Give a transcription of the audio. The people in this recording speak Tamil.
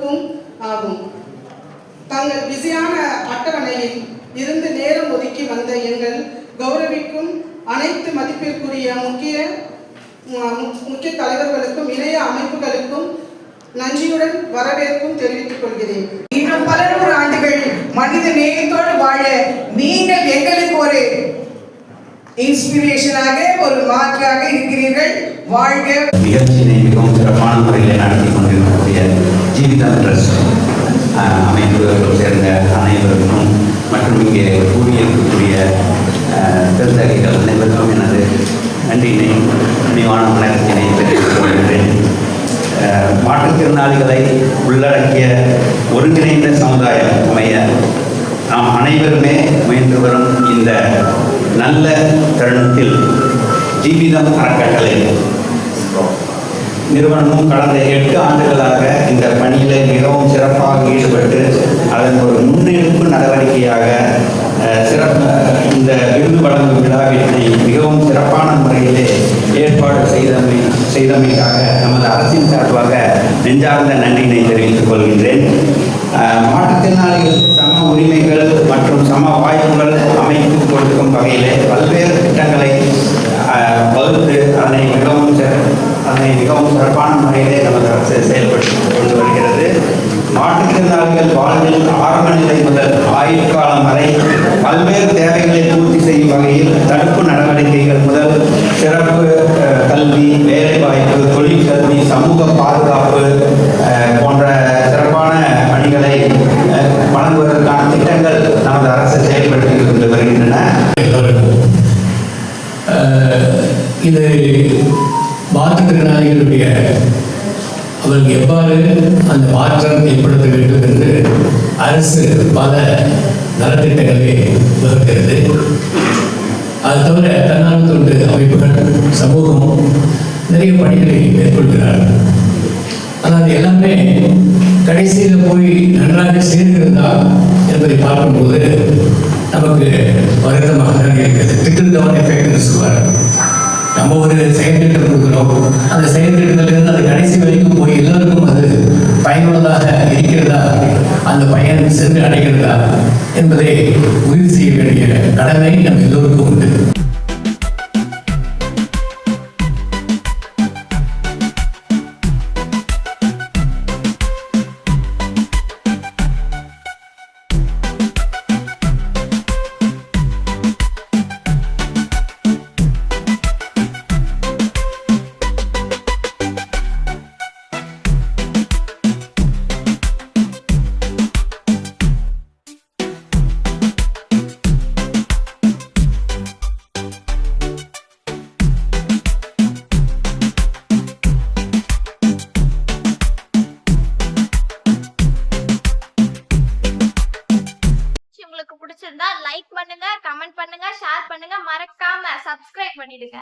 அனைவருக்கும் ஆகும். தங்கள் பிஸியான அட்டவணையில் இருந்து நேரம் ஒதுக்கி வந்த எங்கள் கௌரவிக்கும் அனைத்து மதிப்பிற்குரிய முக்கிய தலைவர்களுக்கும் இணைய அமைப்புகளுக்கும் நன்றியுடன் வரவேற்கும் தெரிவித்துக் கொள்கிறேன். இன்னும் பல நூறு ஆண்டுகள் மனித நேயத்தோடு வாழ நீங்கள் எங்களுக்கு ஒரு இன்ஸ்பிரேஷனாக, ஒரு மாற்றாக இருக்கிறீர்கள். வாழ்க. நிகழ்ச்சியினை மிகவும் சிறப்பான முறையில் நடத்தி கொண்டிருக்கக்கூடிய ஜீவிதம் ட்ரஸ்ட் அமைப்புகளும் சேர்ந்த அனைவருக்கும் மற்றும் இங்கே கூடியிருக்கக்கூடிய பெருந்தகைகள் அனைவருக்கும் எனது நன்றியினை நினைவான வணக்கத்தினை தெரிவித்துக் கொள்கிறேன். மாற்றுத்திறனாளிகளை உள்ளடக்கிய ஒருங்கிணைந்த சமுதாயம் அமைய நாம் அனைவருமே முயன்று வரும் இந்த நல்ல தருணத்தில் ஜீவிதம் அறக்கட்டளை நிறுவனமும் கடந்த 8 ஆண்டுகளாக இந்த பணியில் மிகவும் சிறப்பாக ஈடுபட்டு அதன் ஒரு முன்னெடுப்பு நடவடிக்கையாக இந்த விருது வழங்கும் விழாவினை மிகவும் சிறப்பான முறையிலே ஏற்பாடு செய்தமைக்காக நமது அரசின் சார்பாக நெஞ்சார்ந்த நன்றியினை தெரிவித்துக் கொள்கின்றேன். மாற்றுத்திறனாளிகளுக்கு சம உரிமைகள் மற்றும் சம வாய்ப்புகள் அமைத்து கொடுக்கும் வகையிலே பல்வேறு திட்டங்களை வகுத்து அதனை மிகவும் சிறப்பான முறையிலே நமது அரசு செயல்பட்டு கொண்டு வருகிறது. மாற்றுத்திறனாளிகள் வாழ்வில் ஆரம்ப நிலை முதல் ஆயுள் காலம் வரை பல்வேறு தேவைகளை பூர்த்தி செய்யும் வகையில் தடுப்பு நடவடிக்கைகள் முதல் சிறப்பு கல்வி, வேலைவாய்ப்பு, தொழிற்கல்வி, சமூக பாதுகாப்பு போன்ற சிறப்பான பணிகளை வழங்குவதற்கான திட்டங்கள் நமது அரசு செயல்படுத்தி கொண்டு வருகின்றன. இது மாற்றுத்திறனாளிகளுடைய அவருக்கு எவ்வாறு அந்த மாற்றம் ஏற்படுத்த வேண்டும் என்று அரசு பல நலத்திட்டங்களை வகுக்கிறது. அது தவிர தன்னார்வ தொண்டு அமைப்புகள், சமூகமும் நிறைய பணிகளை மேற்கொள்கிறார்கள். ஆனால் அது எல்லாமே கடைசியில் போய் நன்றாக சேர்ந்திருந்தா என்பதை பார்க்கும்போது நமக்கு வருத்தமாக தான் இருக்கிறது. திட்டத்தவன் எஃபெக்ட்னு சொல்வார். நம்ம ஒரு செயல்திட்டம் கொடுக்குறோம், அந்த செயல்திட்டத்திலிருந்து அது கடைசி வரைக்கும் போய் எல்லோருக்கும் அது பயனுள்ளதாக இருக்கிறதா, அந்த பயன் சென்று அடைகிறதா என்பதை உறுதி செய்ய வேண்டிய கடமை நம்ம எல்லோருக்கும் உண்டு. பிடிச்சிருந்தா லைக் பண்ணுங்க, கமெண்ட் பண்ணுங்க, ஷேர் பண்ணுங்க, மறக்காம சப்ஸ்கிரைப் பண்ணிடுங்க.